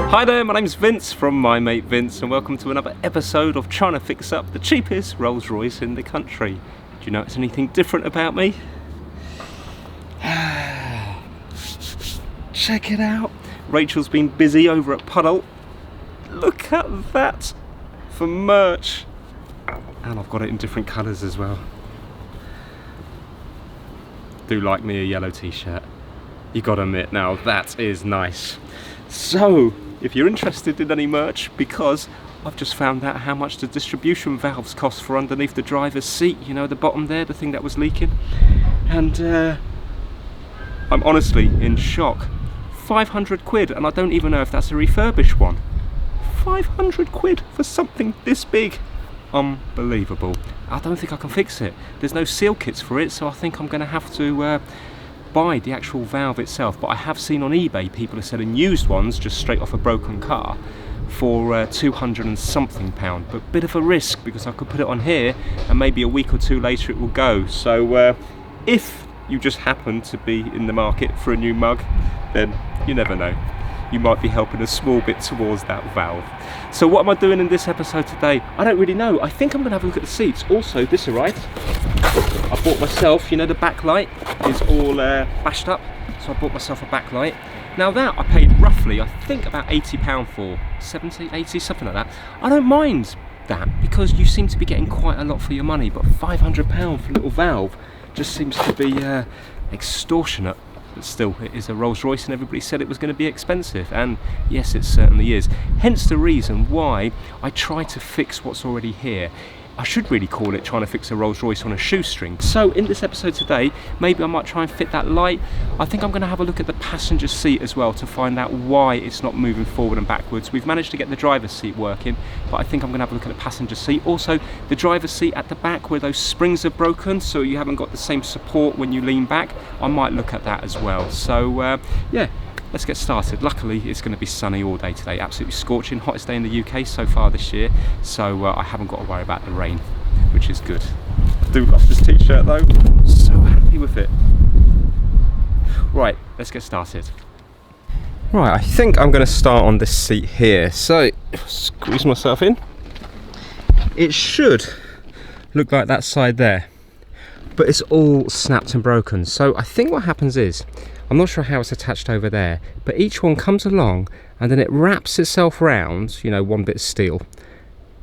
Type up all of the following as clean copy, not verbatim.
Hi there, my name's Vince from My Mate Vince, and welcome to another episode of trying to fix up the cheapest Rolls Royce in the country. Do you notice anything different about me? Check it out. Rachel's been busy over at Puddle. Look at that for merch. And I've got it in different colours as well. Do like me a yellow t-shirt. You gotta admit now, that is nice. So, if you're interested in any merch, because I've just found out how much the distribution valves cost for underneath the driver's seat, you know, the bottom there, the thing that was leaking. And I'm honestly in shock. 500 quid, and I don't even know if that's a refurbished one. 500 quid for something this big. Unbelievable. I don't think I can fix it. There's no seal kits for it, so I think I'm going to have to buy the actual valve itself. But I have seen on eBay people are selling used ones just straight off a broken car for 200 and something pound, but bit of a risk because I could put it on here and maybe a week or two later it will go. So if you just happen to be in the market for a new mug, then you never know, you might be helping a small bit towards that valve. So what am I doing in this episode today? I don't really know. I think I'm going to have a look at the seats. Also, this arrived. I bought myself, you know, the backlight is all bashed up, so I bought myself a backlight. Now that I paid roughly, I think about £80 for, 70, 80, something like that. I don't mind that because you seem to be getting quite a lot for your money, but £500 for a little valve just seems to be extortionate. But still, it is a Rolls Royce and everybody said it was going to be expensive, and yes, it certainly is. Hence the reason why I try to fix what's already here. I should really call it trying to fix a Rolls Royce on a shoestring. So in this episode today, maybe I might try and fit that light. I think I'm going to have a look at the passenger seat as well to find out why it's not moving forward and backwards. We've managed to get the driver's seat working, but I think I'm going to have a look at the passenger seat. Also, the driver's seat at the back where those springs are broken, so you haven't got the same support when you lean back. I might look at that as well. So yeah. Let's get started. Luckily, it's going to be sunny all day today, absolutely scorching, hottest day in the UK so far this year, so I haven't got to worry about the rain, which is good. I do love this t-shirt though, so happy with it. Right, let's get started. Right, I think I'm going to start on this seat here, so squeeze myself in. It should look like that side there, but it's all snapped and broken, so I think what happens is, I'm not sure how it's attached over there, but each one comes along and then it wraps itself round, you know, one bit of steel,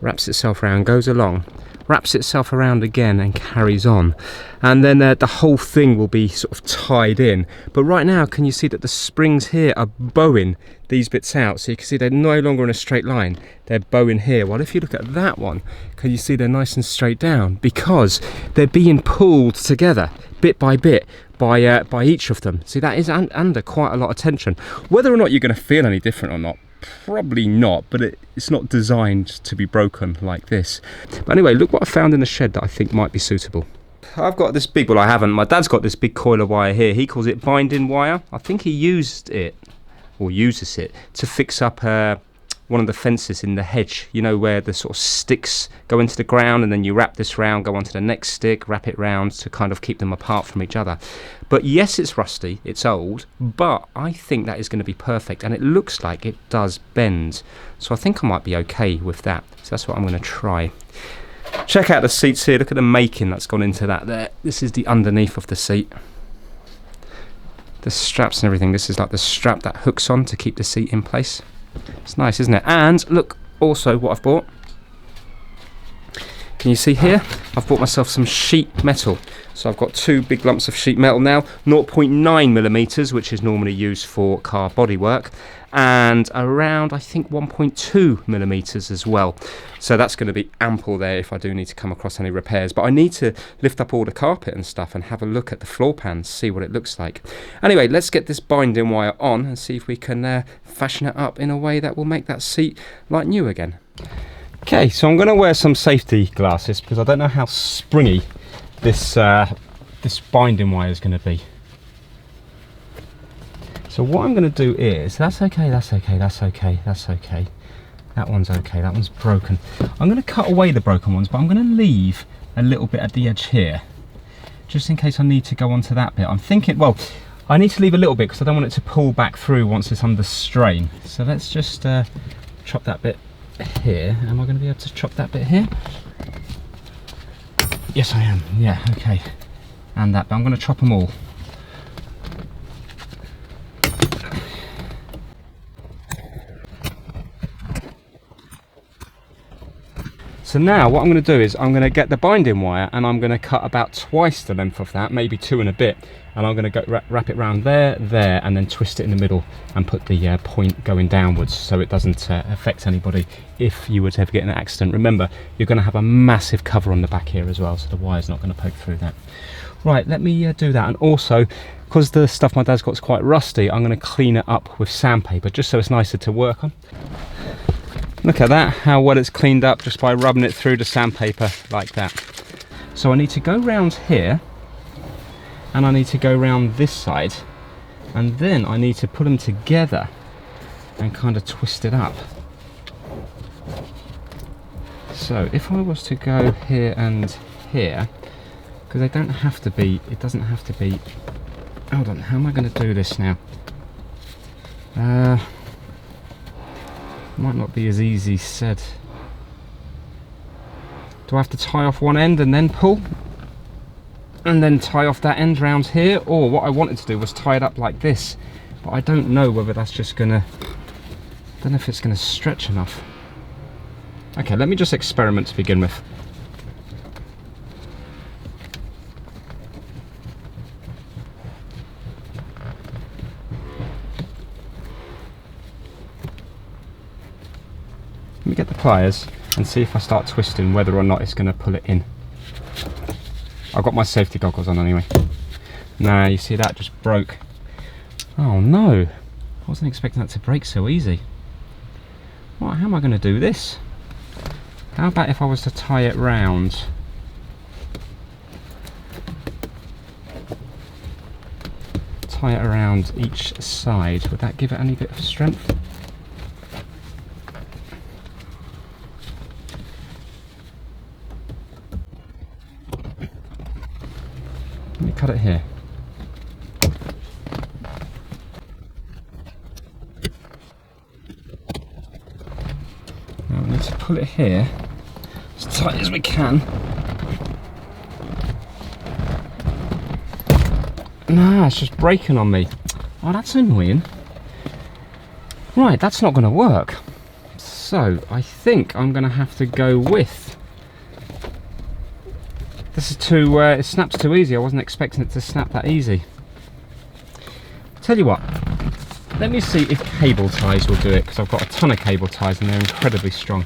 wraps itself around, goes along, wraps itself around again and carries on. And then the whole thing will be sort of tied in. But right now, can you see that the springs here are bowing these bits out? So you can see they're no longer in a straight line, they're bowing here. Well, if you look at that one, can you see they're nice and straight down? Because they're being pulled together, bit by bit, by each of them. See, that is under quite a lot of tension. Whether or not you're going to feel any different or not, probably not, but it's not designed to be broken like this. But anyway, look what I found in the shed that I think might be suitable. I've got this big, well I haven't, my dad's got this big coil of wire here. He calls it binding wire. I think he used it, or uses it, to fix up one of the fences in the hedge, you know, where the sort of sticks go into the ground and then you wrap this round, go onto the next stick, wrap it round to kind of keep them apart from each other. But yes, it's rusty, it's old, but I think that is going to be perfect, and it looks like it does bend. So I think I might be okay with that. So that's what I'm going to try. Check out the seats here, look at the making that's gone into that there. This is the underneath of the seat. The straps and everything, this is like the strap that hooks on to keep the seat in place. It's nice, isn't it? And look, also what I've bought. Can you see here? I've bought myself some sheet metal. So I've got two big lumps of sheet metal now, 0.9mm, which is normally used for car bodywork, and around, I think, 1.2mm as well. So that's going to be ample there if I do need to come across any repairs. But I need to lift up all the carpet and stuff and have a look at the floor pans, see what it looks like. Anyway, let's get this binding wire on and see if we can fashion it up in a way that will make that seat like new again. Okay, so I'm going to wear some safety glasses because I don't know how springy this binding wire is going to be. So what I'm going to do is, that's okay, that's okay, that's okay, that's okay. That one's okay, that one's broken. I'm going to cut away the broken ones, but I'm going to leave a little bit at the edge here, just in case I need to go onto that bit. I'm thinking, well, I need to leave a little bit because I don't want it to pull back through once it's under strain. So let's just chop that bit here. Am I going to be able to chop that bit here? Yes, I am. Yeah, okay. And that, but I'm going to chop them all. So now what I'm going to do is I'm going to get the binding wire and I'm going to cut about twice the length of that, maybe 2 and a bit, and I'm going to go wrap it around there, and then twist it in the middle and put the point going downwards so it doesn't affect anybody if you were to ever get in an accident. Remember, you're going to have a massive cover on the back here as well, so the wire's not going to poke through that. Right, let me do that, and also because the stuff my dad's got is quite rusty, I'm going to clean it up with sandpaper just so it's nicer to work on. Look at that, how well it's cleaned up just by rubbing it through the sandpaper like that. So I need to go round here, and I need to go round this side, and then I need to put them together and kind of twist it up. So if I was to go here and here, because they don't have to be, it doesn't have to be, hold on, how am I going to do this now? Might not be as easy said. Do I have to tie off one end and then pull? And then tie off that end round here? Or what I wanted to do was tie it up like this. But I don't know whether that's just gonna, I don't know if it's gonna stretch enough. Okay, let me just experiment to begin with. Let me get the pliers and see if I start twisting whether or not it's going to pull it in. I've got my safety goggles on anyway. Nah, you see that just broke. Oh no, I wasn't expecting that to break so easy. What, how am I going to do this? How about if I was to tie it round? Tie it around each side, would that give it any bit of strength? Cut it here. Now we need to pull it here as tight as we can. Nah, it's just breaking on me. Oh, that's annoying. Right, that's not going to work. So I think I'm going to have to go with. This is too, it snaps too easy. I wasn't expecting it to snap that easy. Tell you what, let me see if cable ties will do it, because I've got a ton of cable ties and they're incredibly strong.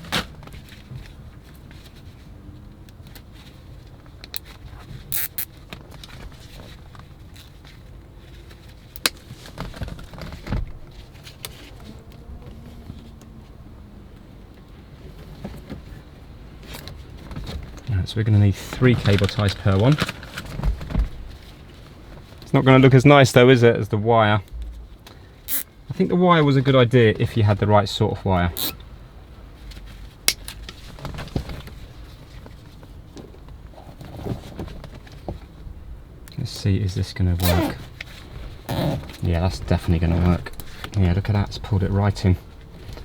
So we're going to need 3 cable ties per one. It's not going to look as nice though, is it, as the wire? I think the wire was a good idea if you had the right sort of wire. Let's see, is this going to work? Yeah, that's definitely going to work. Yeah, look at that, it's pulled it right in.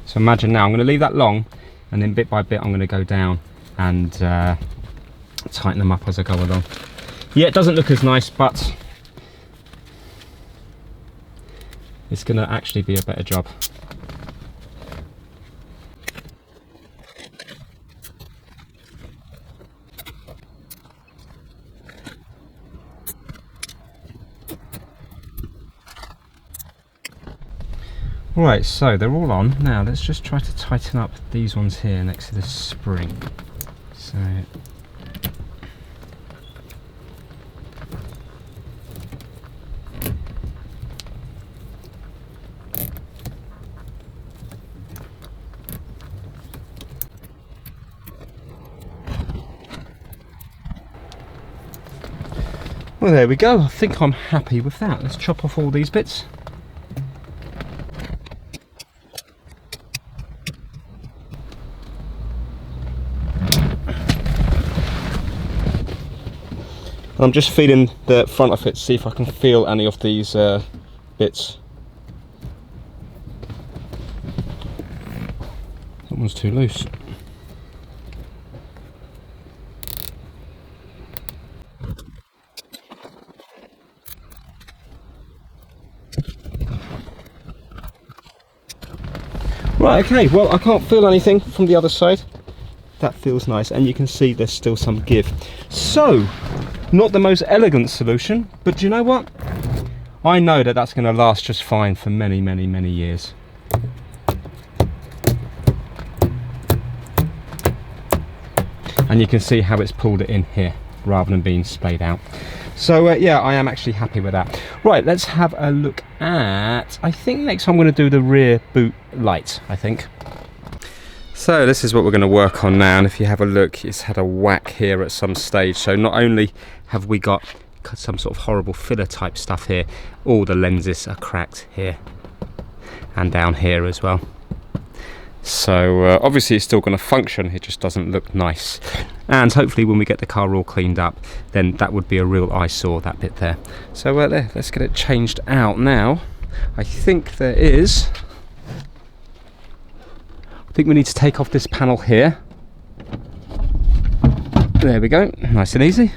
So imagine now, I'm going to leave that long, and then bit by bit I'm going to go down and tighten them up as I go along. Yeah, it doesn't look as nice, but it's going to actually be a better job. Right, so they're all on. Now let's just try to tighten up these ones here next to the spring. So well, there we go. I think I'm happy with that. Let's chop off all these bits. And I'm just feeling the front of it, see if I can feel any of these bits. That one's too loose. Right, okay, well I can't feel anything from the other side. That feels nice, and you can see there's still some give. So, not the most elegant solution, but do you know what? I know that that's going to last just fine for many, many, many years. And you can see how it's pulled it in here, rather than being splayed out. So yeah, I am actually happy with that. Right, let's have a look at, I think next I'm going to do the rear boot light, I think. So this is what we're going to work on now, and if you have a look, it's had a whack here at some stage. So not only have we got some sort of horrible filler type stuff here, all the lenses are cracked here and down here as well. So obviously it's still going to function, it just doesn't look nice. And hopefully when we get the car all cleaned up, then that would be a real eyesore, that bit there. So there, let's get it changed out now. I think there is... I think we need to take off this panel here. There we go, nice and easy.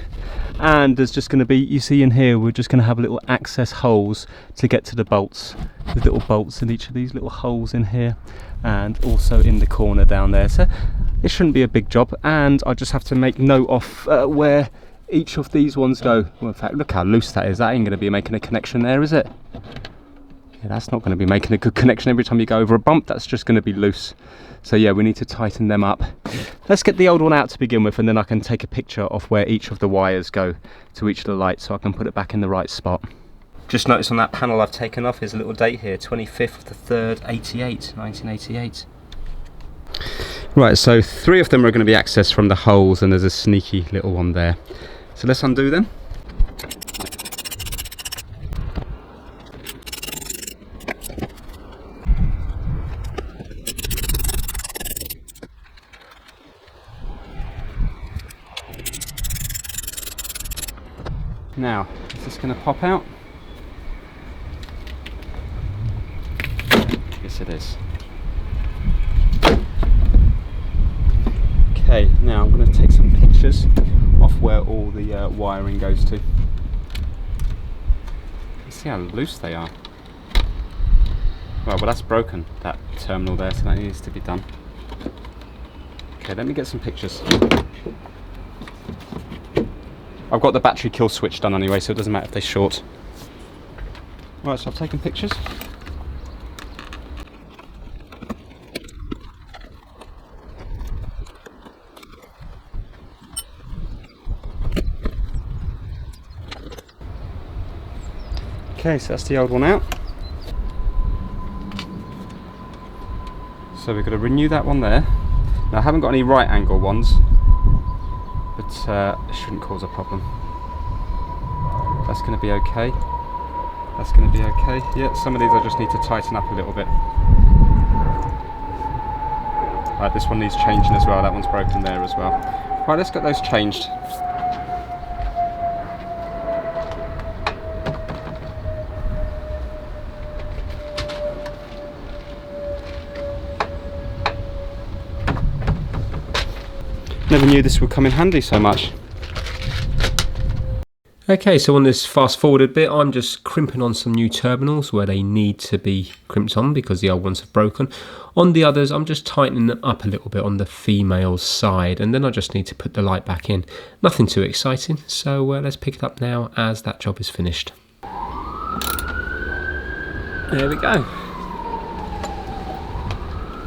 And there's just going to be, you see in here, we're just going to have little access holes to get to the bolts. There's little bolts in each of these little holes in here, and also in the corner down there. So it shouldn't be a big job, and I just have to make note of where each of these ones go. Well, in fact, look how loose that is. That ain't going to be making a connection there, is it? Yeah, that's not going to be making a good connection every time you go over a bump. That's just going to be loose. So yeah, we need to tighten them up. Let's get the old one out to begin with, and then I can take a picture of where each of the wires go to each of the lights, so I can put it back in the right spot. Just notice on that panel I've taken off, here's a little date here, 25th of the 3rd, 1988. Right, so 3 of them are going to be accessed from the holes, and there's a sneaky little one there. So let's undo them. Now, is this going to pop out? Yes, it is. Okay, now I'm going to take some pictures of where all the wiring goes to. See how loose they are. Well, that's broken, that terminal there, so that needs to be done. Okay, let me get some pictures. I've got the battery kill switch done anyway, so it doesn't matter if they short. Right, so I've taken pictures. Okay, so that's the old one out. So we're going to renew that one there. Now I haven't got any right angle ones, but it shouldn't cause a problem. That's going to be okay. That's going to be okay. Yeah, some of these I just need to tighten up a little bit. Right, this one needs changing as well. That one's broken there as well. Right, let's get those changed. Never knew this would come in handy so much. Okay, so on this fast forwarded bit, I'm just crimping on some new terminals where they need to be crimped on because the old ones have broken. On the others, I'm just tightening them up a little bit on the female side, and then I just need to put the light back in. Nothing too exciting, so let's pick it up now as that job is finished. There we go.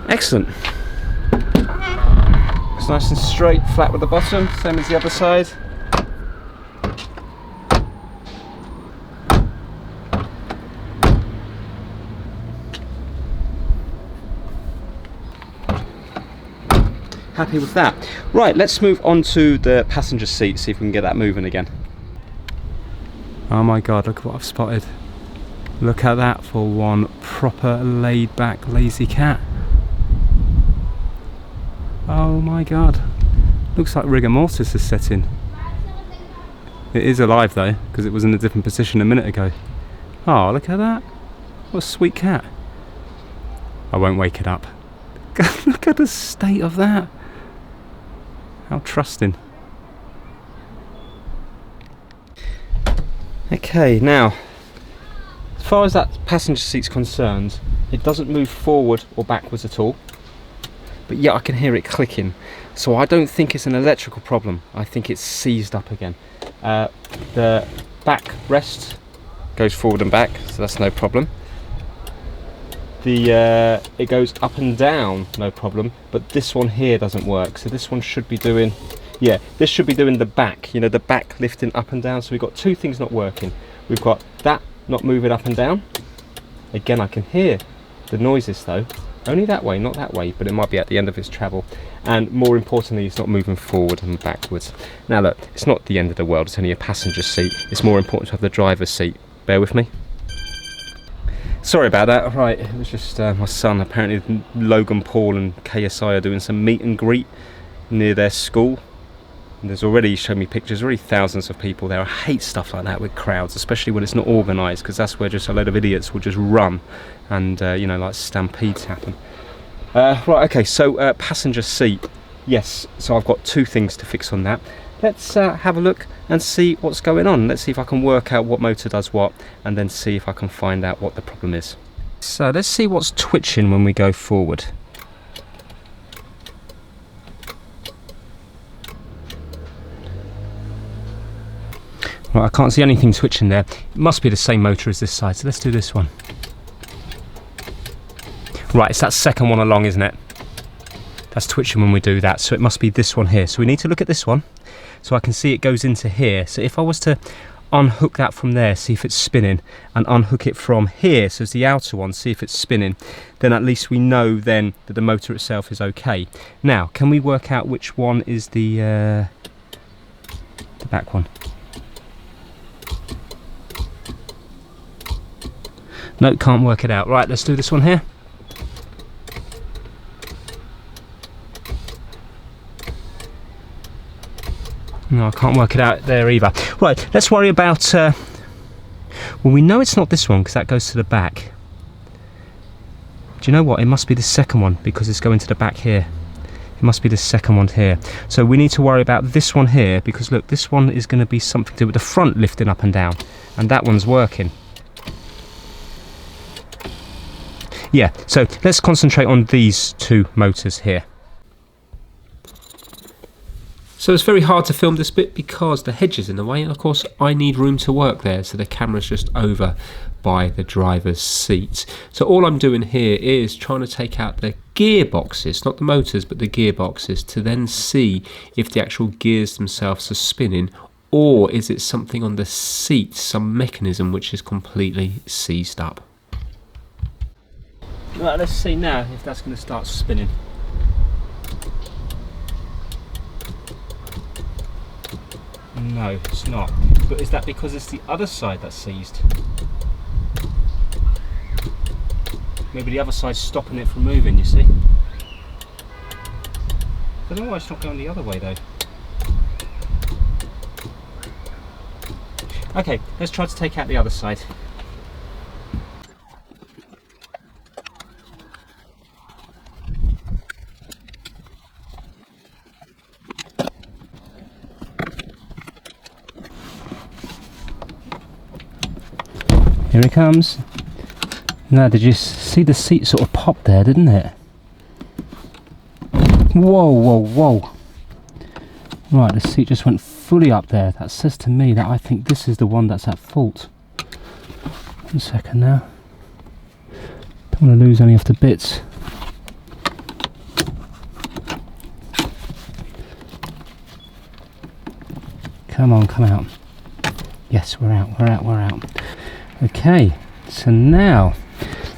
Excellent. It's nice and straight, flat with the bottom, same as the other side. Happy with that. Right, let's move on to the passenger seat, see if we can get that moving again. Oh my god, look what I've spotted. Look at that for one proper laid back lazy cat. Oh my god. Looks like rigor mortis is set in. It is alive though, because it was in a different position a minute ago. Oh, look at that. What a sweet cat. I won't wake it up. Look at the state of that. How trusting. Okay, now, as far as that passenger seat's concerned, it doesn't move forward or backwards at all. But yet I can hear it clicking. So I don't think it's an electrical problem. I think it's seized up again. The back rest goes forward and back, so that's no problem. It goes up and down, no problem, but this one here doesn't work. So this one should be doing, yeah, this should be doing the back, you know, the back lifting up and down. So we've got two things not working. We've got that not moving up and down. Again, I can hear the noises though, only that way, not that way, but it might be at the end of its travel. And more importantly, it's not moving forward and backwards. Now look, it's not the end of the world, it's only a passenger seat. It's more important to have the driver's seat. Bear with me. Sorry about that. Right, it was just my son. Apparently Logan Paul and KSI are doing some meet and greet near their school. And there's already, showed me pictures, already thousands of people there. I hate stuff like that with crowds, especially when it's not organised, because that's where just a load of idiots will just run and, you know, like stampedes happen. Right, okay, so passenger seat. Yes, so I've got two things to fix on that. Let's have a look and see what's going on. Let's see if I can work out what motor does what, and then see if I can find out what the problem is. So let's see what's twitching when we go forward. Right, I can't see anything twitching there. It must be the same motor as this side, so let's do this one. Right, it's that second one along, isn't it? That's twitching when we do that, so it must be this one here. So we need to look at this one, so I can see it goes into here. So if I was to unhook that from there, see if it's spinning, and unhook it from here, so it's the outer one, see if it's spinning, then at least we know then that the motor itself is okay. Now, can we work out which one is the back one? No, can't work it out. Right, let's do this one here. No, I can't work it out there either. Right, let's worry about, well, we know it's not this one because that goes to the back. Do you know what? It must be the second one because it's going to the back here. It must be the second one here. So we need to worry about this one here because look, this one is going to be something to do with the front lifting up and down, and that one's working. Yeah, so let's concentrate on these two motors here. So it's very hard to film this bit because the hedge is in the way, and of course I need room to work there, so the camera's just over by the driver's seat. So all I'm doing here is trying to take out the gearboxes, not the motors but the gearboxes, to then see if the actual gears themselves are spinning, or is it something on the seat, some mechanism which is completely seized up. Right, let's see now if that's going to start spinning. No, it's not. But is that because it's the other side that's seized? Maybe the other side's stopping it from moving, you see? I don't know why it's not going the other way though. Okay, let's try to take out the other side. Here it comes. Now, did you see the seat sort of pop there, didn't it? Whoa, whoa, whoa. Right, the seat just went fully up there. That says to me that I think this is the one that's at fault. 1 second now. Don't want to lose any of the bits. Come on, come out. Yes, we're out, we're out, we're out. Okay, so now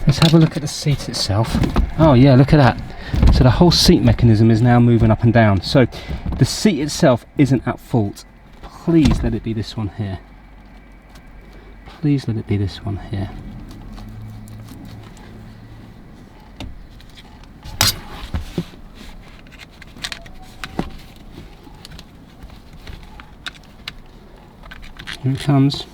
let's have a look at the seat itself. Oh yeah, look at that. So the whole seat mechanism is now moving up and down. So the seat itself isn't at fault. Please let it be this one here. Please let it be this one here. Here it comes.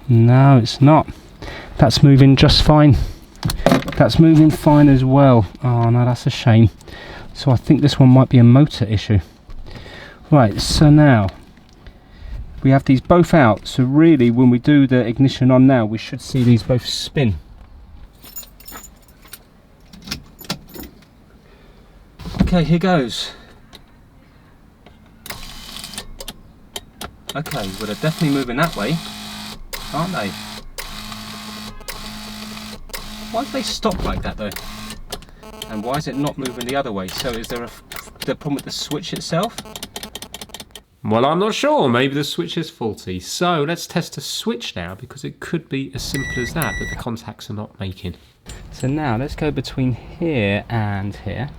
No, it's not. That's moving just fine. That's moving fine as well. Oh no, that's a shame. So I think this one might be a motor issue. Right, so now we have these both out. So really, when we do the ignition on now, we should see these both spin. Okay, here goes. Okay, well they're definitely moving that way, aren't they? Why do they stop like that though? And why is it not moving the other way? So is there the problem with the switch itself? Well, I'm not sure. Maybe the switch is faulty. So let's test the switch now, because it could be as simple as that the contacts are not making. So now let's go between here and here.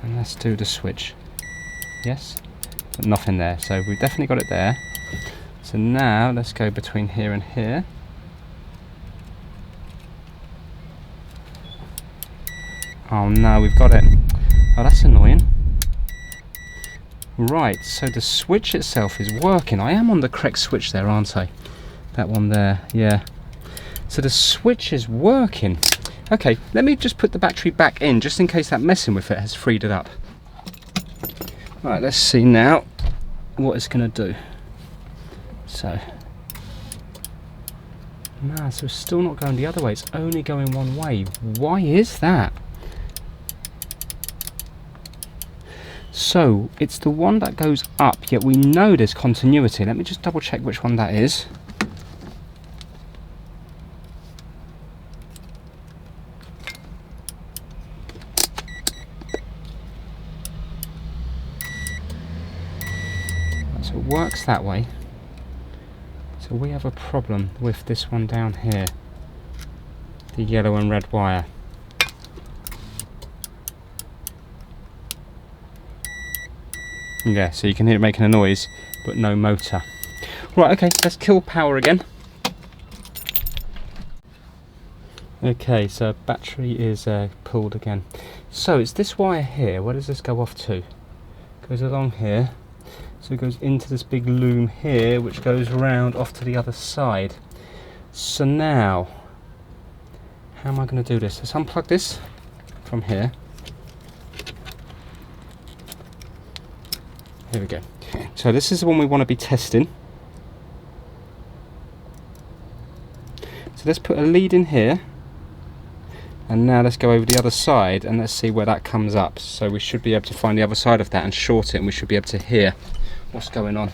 And let's do the switch. Yes? But nothing there. So we've definitely got it there. So now let's go between here and here. Oh no, we've got it. Oh, that's annoying. Right, so the switch itself is working. I am on the correct switch there, aren't I? That one there, yeah. So the switch is working. Okay, let me just put the battery back in, just in case that messing with it has freed it up. Right, let's see now what it's going to do. So, no, so it's still not going the other way. It's only going one way. Why is that? So, it's the one that goes up, yet we know there's continuity. Let me just double check which one that is. So it works that way. So we have a problem with this one down here. The yellow and red wire. Yeah, so you can hear it making a noise, but no motor. Right, okay, let's kill power again. Okay, so battery is pulled again. So it's this wire here. Where does this go off to? It goes along here. So it goes into this big loom here, which goes round off to the other side. So now, how am I going to do this? Let's unplug this from here. Here we go. So this is the one we want to be testing. So let's put a lead in here. And now let's go over the other side and let's see where that comes up. So we should be able to find the other side of that and short it, and we should be able to hear what's going on.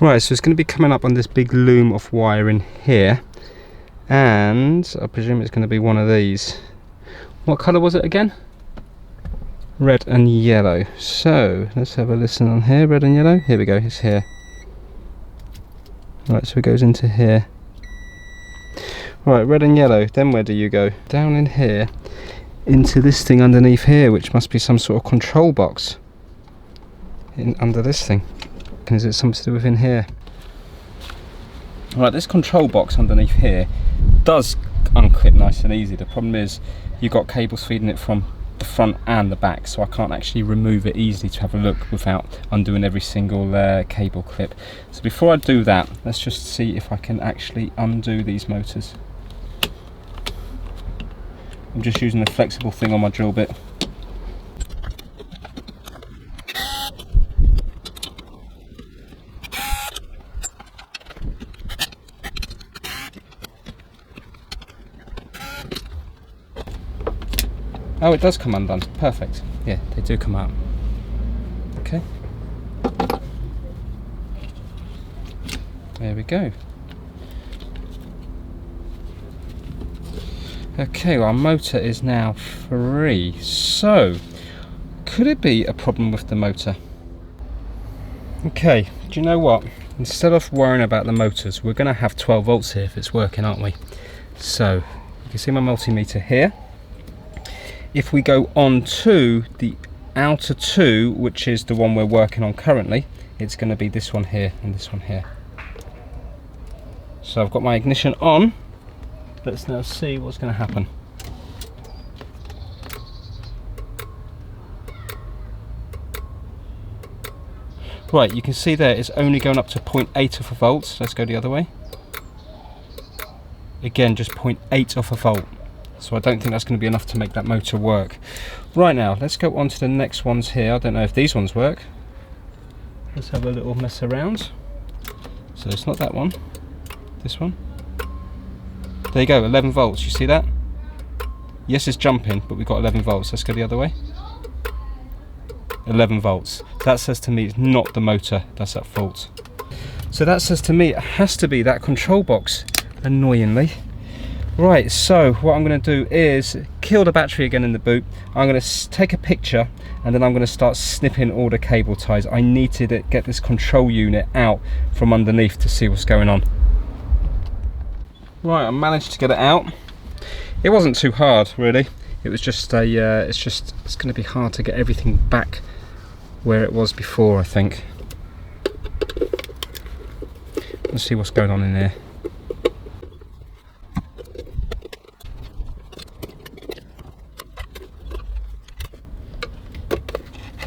Right, so it's going to be coming up on this big loom of wire in here, and I presume it's going to be one of these. What colour was it again? Red and yellow. So let's have a listen on here. Red and yellow. Here we go. It's here. Right, so it goes into here. Right, red and yellow. Then where do you go? Down in here, into this thing underneath here, which must be some sort of control box under this thing. Is it something to do with in here? Right, this control box underneath here does unclip nice and easy. The problem is you've got cables feeding it from the front and the back, so I can't actually remove it easily to have a look without undoing every single cable clip. So before I do that, let's just see if I can actually undo these motors. I'm just using the flexible thing on my drill bit. Oh, it does come undone. Perfect. Yeah, they do come out. Okay. There we go. Okay, well, our motor is now free. So, could it be a problem with the motor? Okay, do you know what? Instead of worrying about the motors, we're going to have 12 volts here if it's working, aren't we? So, you can see my multimeter here. If we go on to the outer two, which is the one we're working on currently, it's going to be this one here and this one here. So I've got my ignition on. Let's now see what's going to happen. Right, you can see there it's only going up to 0.8 of a volt. Let's go the other way. Again, just 0.8 of a volt. So I don't think that's going to be enough to make that motor work. Right, now let's go on to the next ones here. I don't know if these ones work. Let's have a little mess around. So it's not that one, this one. There you go, 11 volts, you see that? Yes, it's jumping, but we've got 11 volts. Let's go the other way. 11 volts. That says to me it's not the motor that's at fault. So that says to me it has to be that control box, annoyingly. Right, so what I'm going to do is kill the battery again in the boot. I'm going to take a picture and then I'm going to start snipping all the cable ties. I need to get this control unit out from underneath to see what's going on. Right, I managed to get it out. It wasn't too hard, really. It was just a, it's going to be hard to get everything back where it was before, I think. Let's see what's going on in there.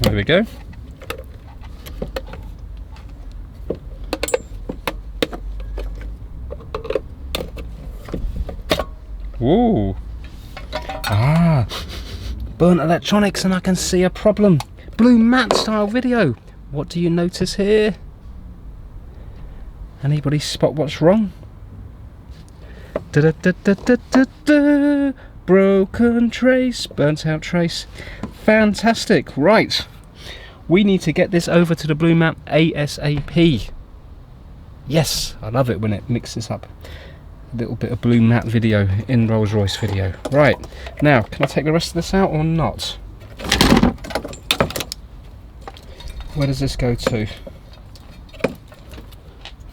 There we go. Ooh. Ah, burnt electronics, and I can see a problem. Blue matte style video. What do you notice here? Anybody spot what's wrong? Da da da da da da da. Broken trace, burnt out trace. Fantastic. Right, we need to get this over to the blue matte ASAP. Yes, I love it when it mixes up a little bit of blue matte video in Rolls Royce video. Right, now can I take the rest of this out or not? Where does this go to?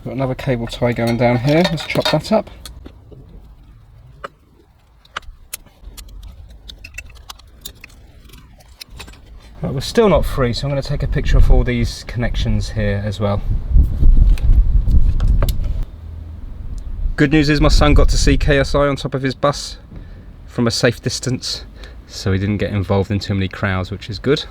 Got another cable tie going down here. Let's chop that up. Right, we're still not free, so I'm going to take a picture of all these connections here as well. Good news is my son got to see KSI on top of his bus from a safe distance, so he didn't get involved in too many crowds, which is good.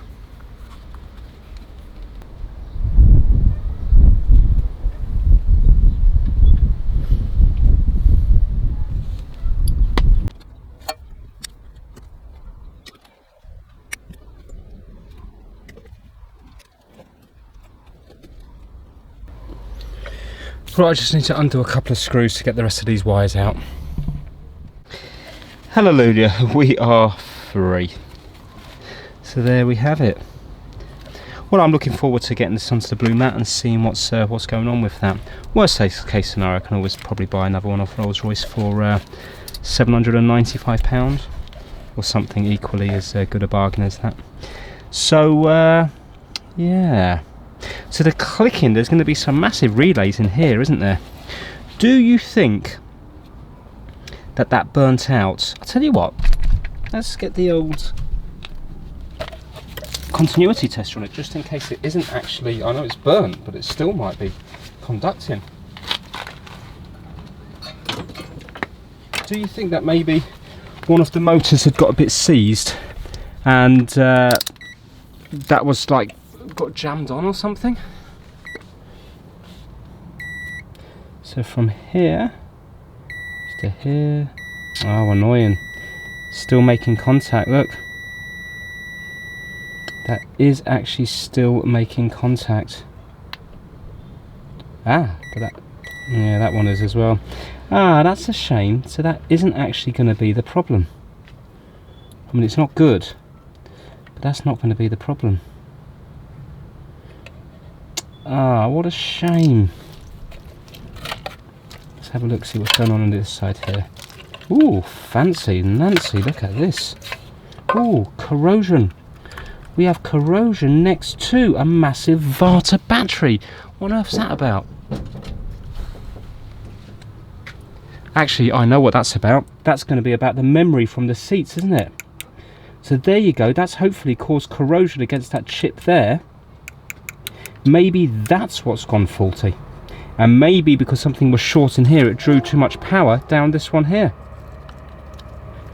Right, I just need to undo a couple of screws to get the rest of these wires out. Hallelujah, we are free. So there we have it. Well, I'm looking forward to getting this onto the blue matte and seeing what's going on with that. Worst case scenario, I can always probably buy another one off Rolls Royce for £795 or something equally as good a bargain as that. So yeah. So the clicking, there's going to be some massive relays in here, isn't there? Do you think that burnt out? I'll tell you what, let's get the old continuity tester on it, just in case it isn't actually, I know it's burnt, but it still might be conducting. Do you think that maybe one of the motors had got a bit seized and that was like got jammed on or something? So from here to here, oh, annoying, still making contact. Look, that is actually still making contact. Ah, but that, yeah, that one is as well. Ah, that's a shame. So that isn't actually going to be the problem. I mean, it's not good, but that's not going to be the problem. Ah, what a shame. Let's have a look, see what's going on this side here. Ooh, fancy Nancy, look at this. Ooh, corrosion. We have corrosion next to a massive Varta battery. What on earth's that about? Actually, I know what that's about. That's going to be about the memory from the seats, isn't it? So there you go, that's hopefully caused corrosion against that chip there. Maybe that's what's gone faulty. And maybe because something was short in here, it drew too much power down this one here.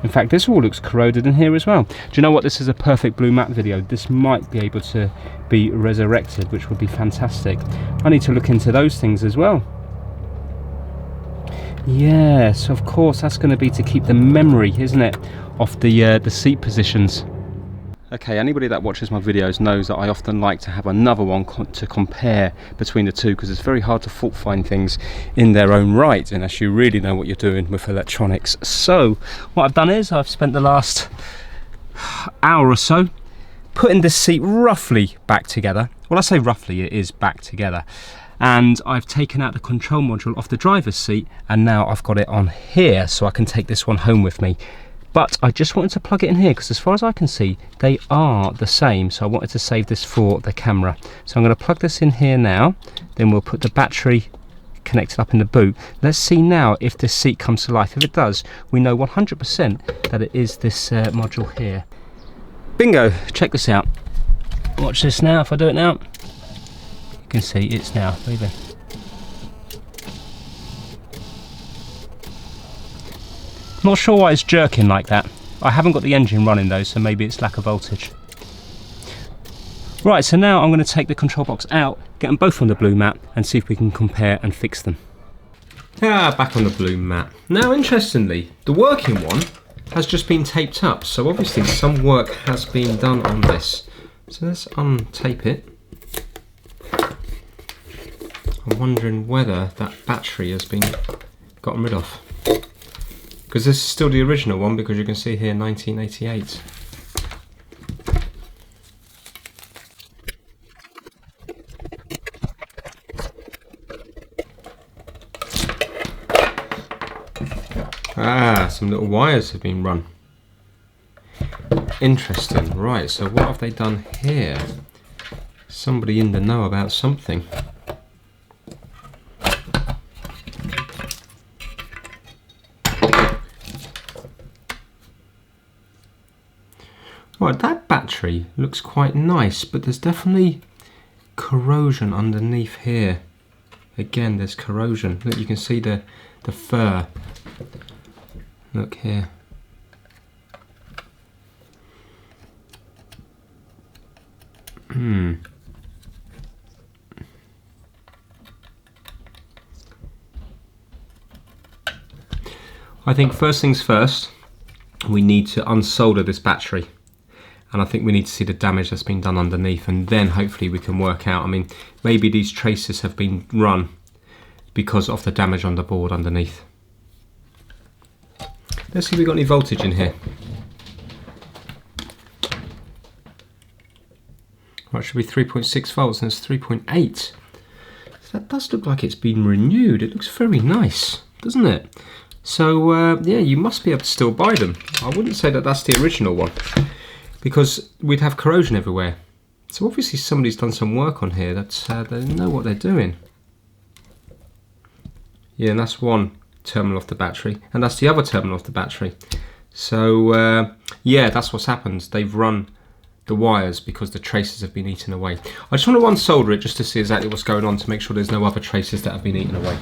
In fact, this all looks corroded in here as well. Do you know what? This is a perfect blue mat video. This might be able to be resurrected, which would be fantastic. I need to look into those things as well. Yes, of course, that's going to be to keep the memory, isn't it, of the seat positions. Okay, anybody that watches my videos knows that I often like to have another one to compare between the two, because it's very hard to fault find things in their own right unless you really know what you're doing with electronics. So what I've done is I've spent the last hour or so putting this seat roughly back together. Well, I say roughly, it is back together. And I've taken out the control module off the driver's seat, and now I've got it on here so I can take this one home with me. But I just wanted to plug it in here because as far as I can see, they are the same. So I wanted to save this for the camera. So I'm going to plug this in here now. Then we'll put the battery connected up in the boot. Let's see now if this seat comes to life. If it does, we know 100% that it is this module here. Bingo! Check this out. Watch this now. If I do it now, you can see it's now moving. Not sure why it's jerking like that. I haven't got the engine running though, so maybe it's lack of voltage. Right, so now I'm going to take the control box out, get them both on the blue mat, and see if we can compare and fix them. Back on the blue mat. Now, interestingly, the working one has just been taped up, so obviously some work has been done on this. So let's untape it. I'm wondering whether that battery has been gotten rid of. Because this is still the original one, because you can see here 1988. Some little wires have been run. Interesting. Right, so what have they done here? Somebody in the know about something. Right, that battery looks quite nice, but there's definitely corrosion underneath here. Again, there's corrosion. Look, you can see the fur. Look here. I think first things first, we need to unsolder this battery. And I think we need to see the damage that's been done underneath, and then hopefully we can work out, I mean, maybe these traces have been run because of the damage on the board underneath. Let's see if we've got any voltage in here. Right, it should be 3.6 volts, and it's 3.8. So that does look like it's been renewed. It looks very nice, doesn't it? So yeah, you must be able to still buy them. I wouldn't say that that's the original one, because we'd have corrosion everywhere. So obviously somebody's done some work on here that they know what they're doing. Yeah, and that's one terminal off the battery, and that's the other terminal off the battery. So yeah, that's what's happened. They've run the wires because the traces have been eaten away. I just want to unsolder it just to see exactly what's going on, to make sure there's no other traces that have been eaten away.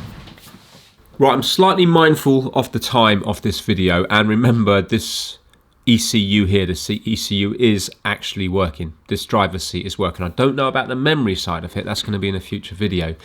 Right, I'm slightly mindful of the time of this video, and remember this ECU here, the ECU is actually working. This driver's seat is working. I don't know about the memory side of it, that's going to be in a future video,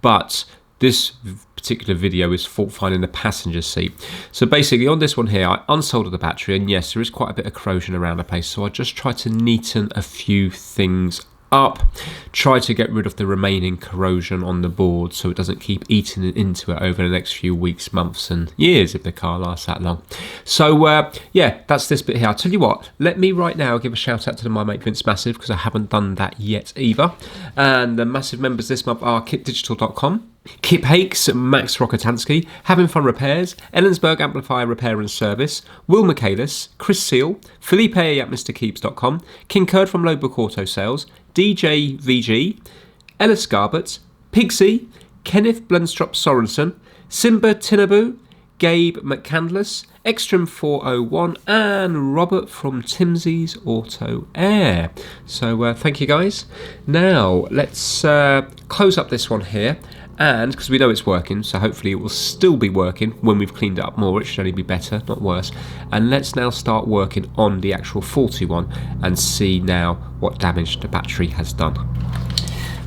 but this particular video is fault finding the passenger seat. So basically on this one here, I unsoldered the battery, and yes, there is quite a bit of corrosion around the place, so I just tried to neaten a few things up, try to get rid of the remaining corrosion on the board so it doesn't keep eating into it over the next few weeks, months and years if the car lasts that long. So yeah, that's this bit here. I'll tell you what, let me right now give a shout out to my mate Vince Massive, because I haven't done that yet either. And the massive members this month are kitdigital.com, Kip Hakes, Max Rokotansky, Having Fun Repairs, Ellensburg Amplifier Repair and Service, Will Michaelis, Chris Seal, Felipe at MrKeeps.com, King Kurd from Lowbook Auto Sales, DJ VG, Ellis Garbett, Pigsy, Kenneth Blenstrop Sorensen, Simba Tinabu, Gabe McCandless, Extreme 401, and Robert from Timsey's Auto Air. So thank you guys. Now let's close up this one here, and because we know it's working, so hopefully it will still be working when we've cleaned it up more. It should only be better, not worse. And let's now start working on the actual faulty one and see now what damage the battery has done.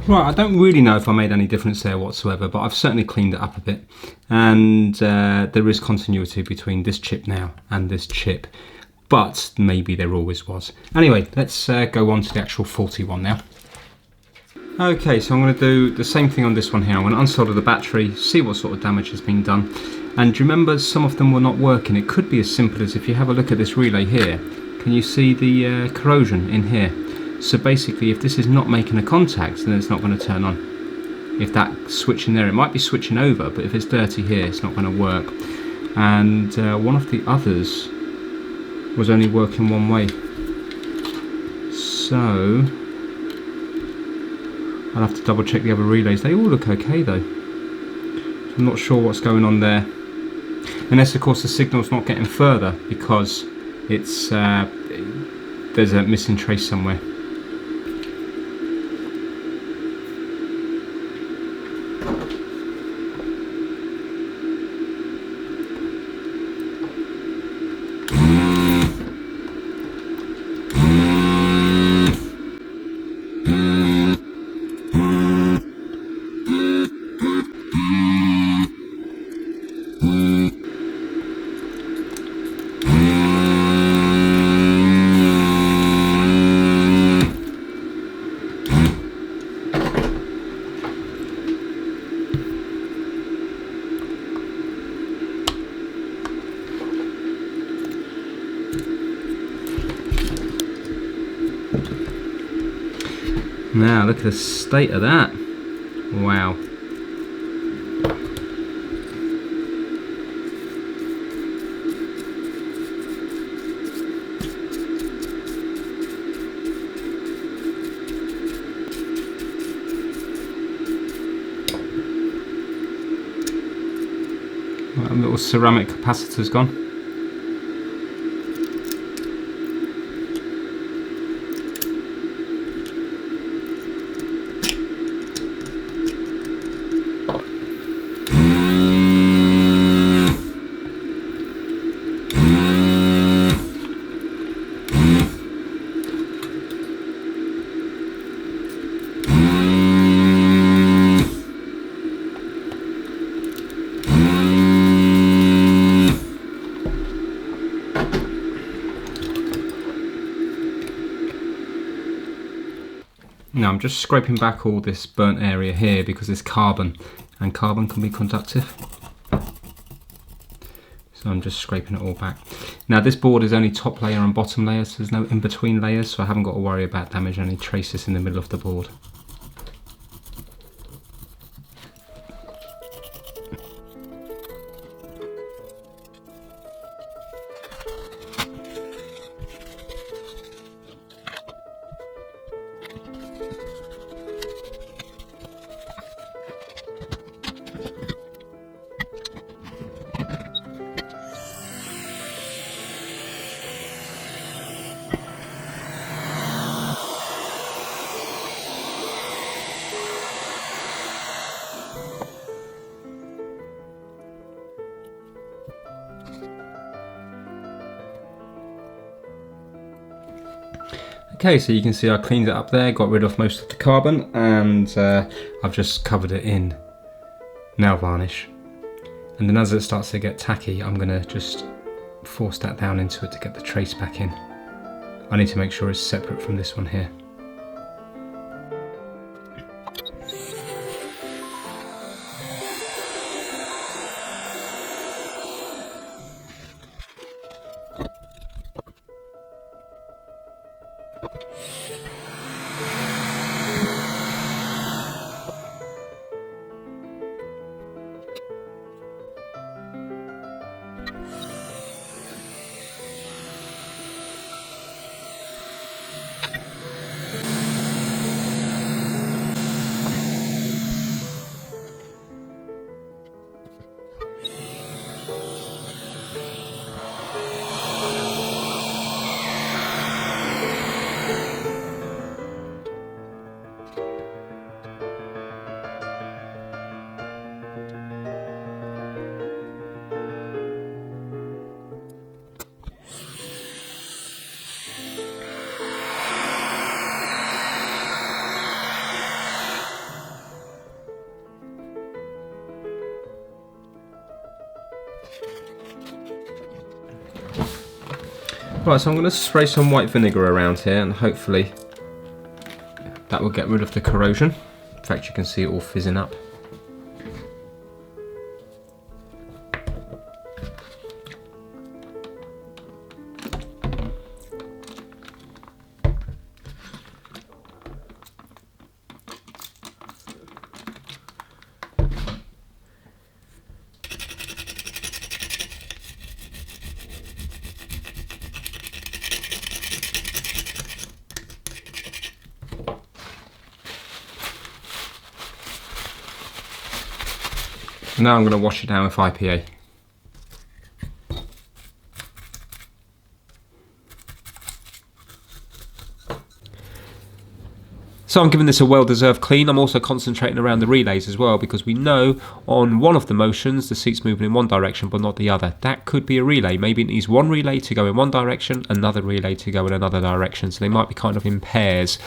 Right, I don't really know if I made any difference there whatsoever, but I've certainly cleaned it up a bit, and there is continuity between this chip now and this chip, but maybe there always was. Anyway, let's go on to the actual faulty one now. Okay, so I'm going to do the same thing on this one here. I'm going to unsolder the battery, see what sort of damage has been done. And remember, some of them were not working. It could be as simple as, if you have a look at this relay here, can you see the corrosion in here? So basically, if this is not making a contact, then it's not going to turn on. If that switch in there, it might be switching over, but if it's dirty here, it's not going to work. And one of the others was only working one way. So I'll have to double check the other relays. They all look okay though. I'm not sure what's going on there. Unless of course the signal's not getting further because it's there's a missing trace somewhere. Now look at the state of that. Wow. That little ceramic capacitor's gone. Now I'm just scraping back all this burnt area here because it's carbon, and carbon can be conductive. So I'm just scraping it all back. Now this board is only top layer and bottom layer, so there's no in-between layers, so I haven't got to worry about damaging any traces in the middle of the board. Okay, so you can see I cleaned it up there, got rid of most of the carbon, and I've just covered it in nail varnish. And then as it starts to get tacky, I'm going to just force that down into it to get the trace back in. I need to make sure it's separate from this one here. Right, so I'm going to spray some white vinegar around here and hopefully that will get rid of the corrosion. In fact, you can see it all fizzing up. Now I'm going to wash it down with IPA. So I'm giving this a well-deserved clean. I'm also concentrating around the relays as well, because we know on one of the motions the seat's moving in one direction but not the other. That could be a relay. Maybe it needs one relay to go in one direction, another relay to go in another direction, so they might be kind of in pairs.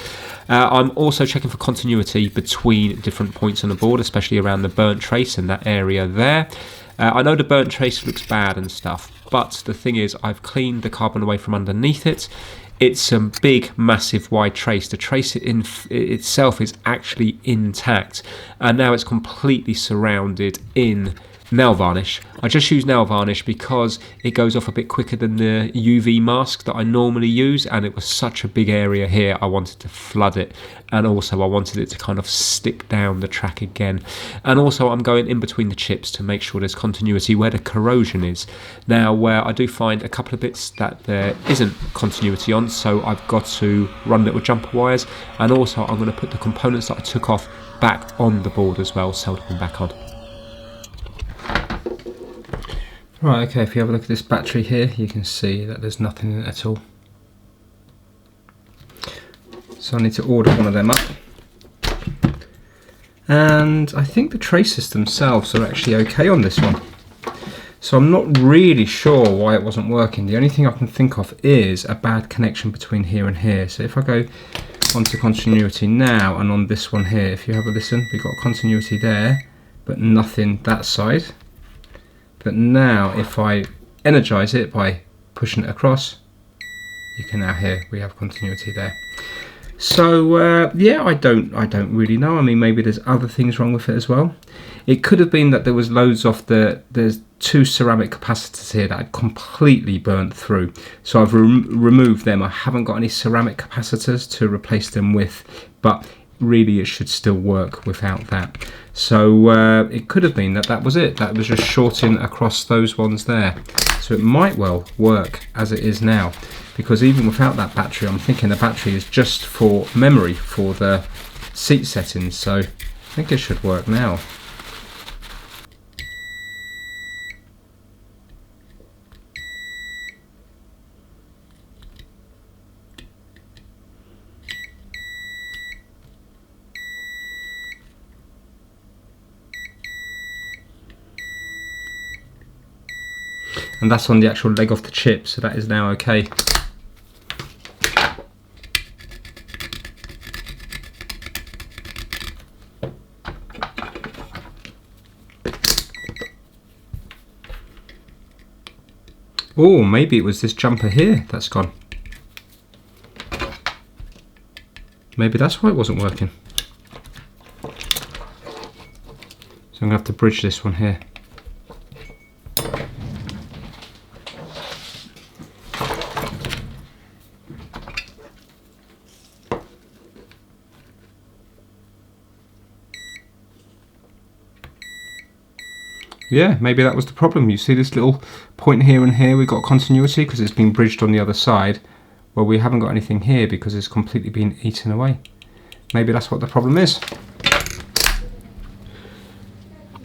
I'm also checking for continuity between different points on the board, especially around the burnt trace in that area there. I know the burnt trace looks bad and stuff, but the thing is I've cleaned the carbon away from underneath it. It's a big, massive, wide trace. The trace itself is actually intact, and now it's completely surrounded in nail varnish. I just use nail varnish because it goes off a bit quicker than the UV mask that I normally use, and it was such a big area here I wanted to flood it, and also I wanted it to kind of stick down the track again. And also I'm going in between the chips to make sure there's continuity where the corrosion is. Now where I do find a couple of bits that there isn't continuity on, so I've got to run little jumper wires, and also I'm going to put the components that I took off back on the board as well, solder them back on. Right, okay, if you have a look at this battery here, you can see that there's nothing in it at all. So I need to order one of them up. And I think the traces themselves are actually okay on this one. So I'm not really sure why it wasn't working. The only thing I can think of is a bad connection between here and here. So if I go onto continuity now, and on this one here, if you have a listen, we've got continuity there, but nothing that side. But now if I energize it by pushing it across, you can now hear we have continuity there. So yeah, I don't really know. I mean, maybe there's other things wrong with it as well. It could have been that there was loads of there's two ceramic capacitors here that had completely burnt through. So I've removed them. I haven't got any ceramic capacitors to replace them with, but really it should still work without that. So it could have been that that was it. That was just shorting across those ones there. So it might well work as it is now, because even without that battery, I'm thinking the battery is just for memory for the seat settings. So I think it should work now. And that's on the actual leg of the chip, so that is now okay. Oh, maybe it was this jumper here that's gone. Maybe that's why it wasn't working. So I'm going to have to bridge this one here. Yeah, maybe that was the problem. You see this little point here and here, we've got continuity because it's been bridged on the other side. Well, we haven't got anything here because it's completely been eaten away. Maybe that's what the problem is.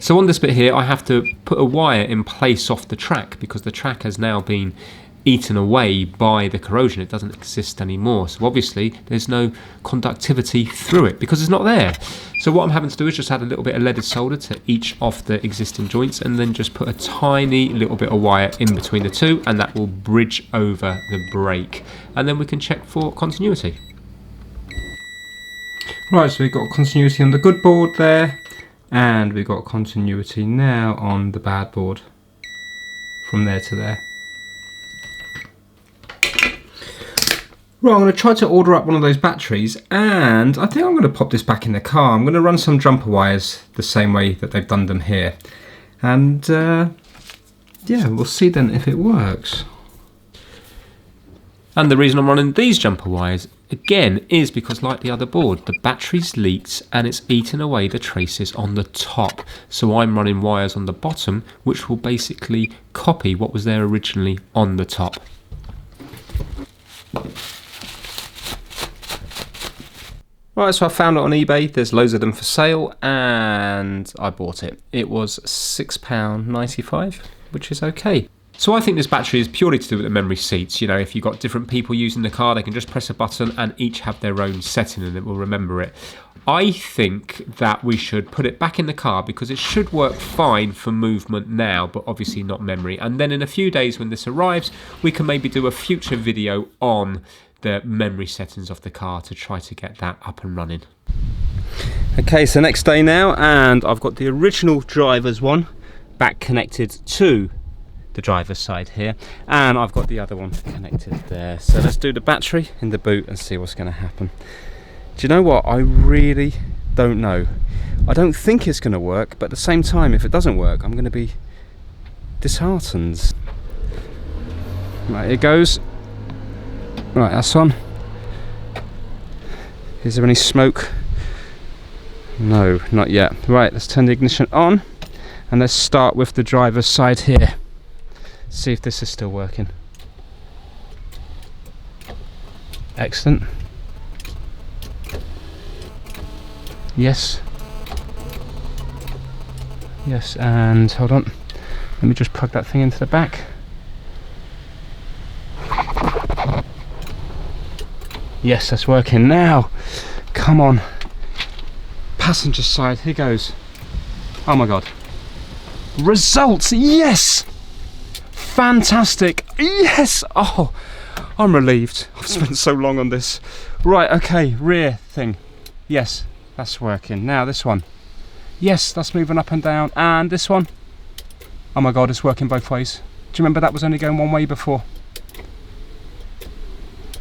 So on this bit here, I have to put a wire in place off the track because the track has now been eaten away by the corrosion. It doesn't exist anymore. So obviously there's no conductivity through it because it's not there. So what I'm having to do is just add a little bit of leaded solder to each of the existing joints and then just put a tiny little bit of wire in between the two, and that will bridge over the brake. And then we can check for continuity. Right, so we've got continuity on the good board there, and we've got continuity now on the bad board from there to there. Right, I'm going to try to order up one of those batteries, and I think I'm going to pop this back in the car. I'm going to run some jumper wires the same way that they've done them here. And yeah, we'll see then if it works. And the reason I'm running these jumper wires, again, is because like the other board, the battery's leaked and it's eaten away the traces on the top. So I'm running wires on the bottom, which will basically copy what was there originally on the top. Right, so I found it on eBay. There's loads of them for sale and I bought it. It was £6.95, which is okay. So I think this battery is purely to do with the memory seats. You know, if you've got different people using the car, they can just press a button and each have their own setting and it will remember it. I think that we should put it back in the car because it should work fine for movement now, but obviously not memory. And then in a few days when this arrives, we can maybe do a future video on the memory settings of the car to try to get that up and running. Okay, so next day now, and I've got the original driver's one back connected to the driver's side here, and I've got the other one connected there. So let's do the battery in the boot and see what's going to happen. Do you know what? I really don't know. I don't think it's going to work, but at the same time, if it doesn't work, I'm going to be disheartened. Right, it goes. Right, that's on. Is there any smoke? No, not yet. Right, let's turn the ignition on and let's start with the driver's side here. See if this is still working. Excellent. Yes. Yes, and hold on. Let me just plug that thing into the back. Yes, that's working now. Come on. Passenger side, here goes. Oh my god. Results, yes! Fantastic, yes! Oh, I'm relieved. I've spent so long on this. Right, okay, rear thing. Yes, that's working. Now this one. Yes, that's moving up and down. And this one. Oh my god, it's working both ways. Do you remember that was only going one way before?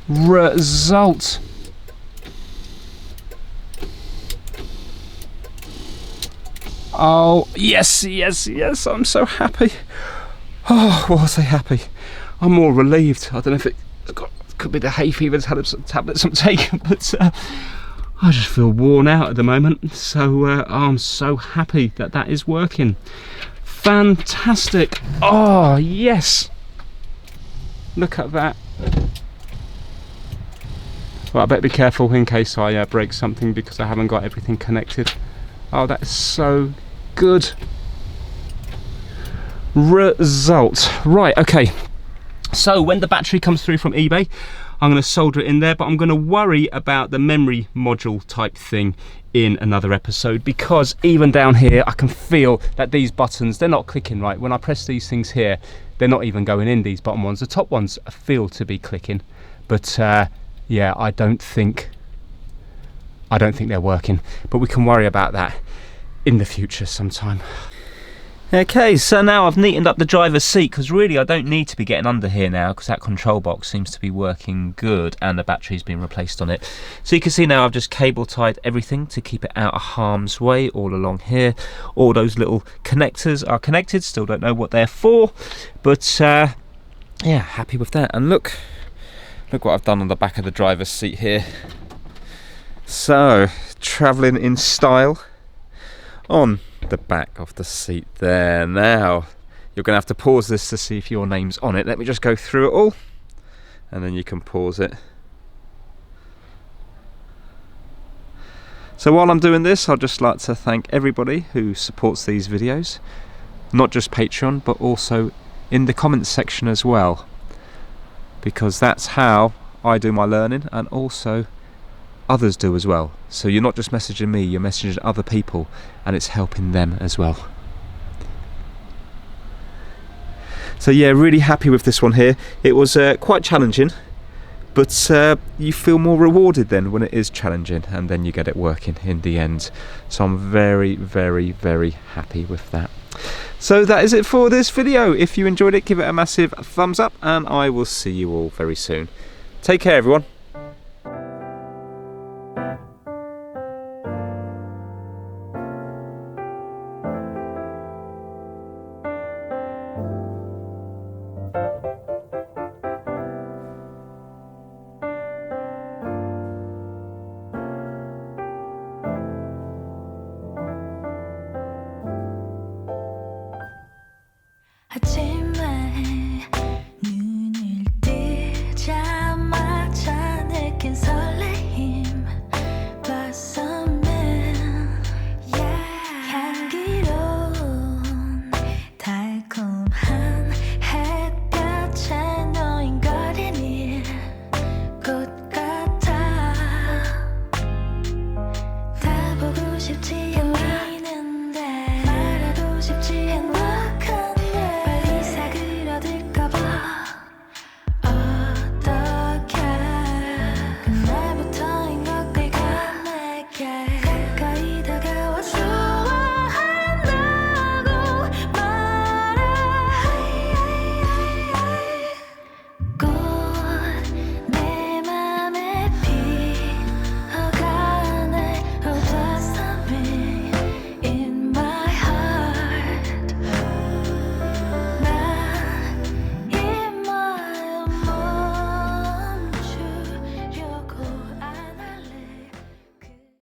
Result. Oh, yes, yes, yes, I'm so happy. Oh, was I happy? I'm more relieved. I don't know if it could be the hay fever tablets I'm taking, but I just feel worn out at the moment. So I'm so happy that that is working. Fantastic. Oh, yes. Look at that. Well, I better be careful in case I break something because I haven't got everything connected. Oh, that is so good. Result. Right, okay. So when the battery comes through from eBay, I'm going to solder it in there, but I'm going to worry about the memory module type thing in another episode, because even down here I can feel that these buttons, they're not clicking right. When I press these things here, they're not even going in, these bottom ones. The top ones feel to be clicking, but yeah, I don't think they're working, but we can worry about that in the future sometime. Okay, so now I've neatened up the driver's seat, because really I don't need to be getting under here now, because that control box seems to be working good and the battery's been replaced on it. So you can see now I've just cable tied everything to keep it out of harm's way all along here. All those little connectors are connected, still don't know what they're for, but yeah, happy with that. And look what I've done on the back of the driver's seat here. So, travelling in style on the back of the seat there. Now, you're going to have to pause this to see if your name's on it. Let me just go through it all, and then you can pause it. So while I'm doing this, I'd just like to thank everybody who supports these videos, not just Patreon, but also in the comments section as well, because that's how I do my learning, and also others do as well. So you're not just messaging me, you're messaging other people, and it's helping them as well. So yeah, really happy with this one here. It was quite challenging, but you feel more rewarded then when it is challenging, and then you get it working in the end. So I'm very, very, very happy with that. So that is it for this video. If you enjoyed it, give it a massive thumbs up, and I will see you all very soon. Take care, everyone. as you tear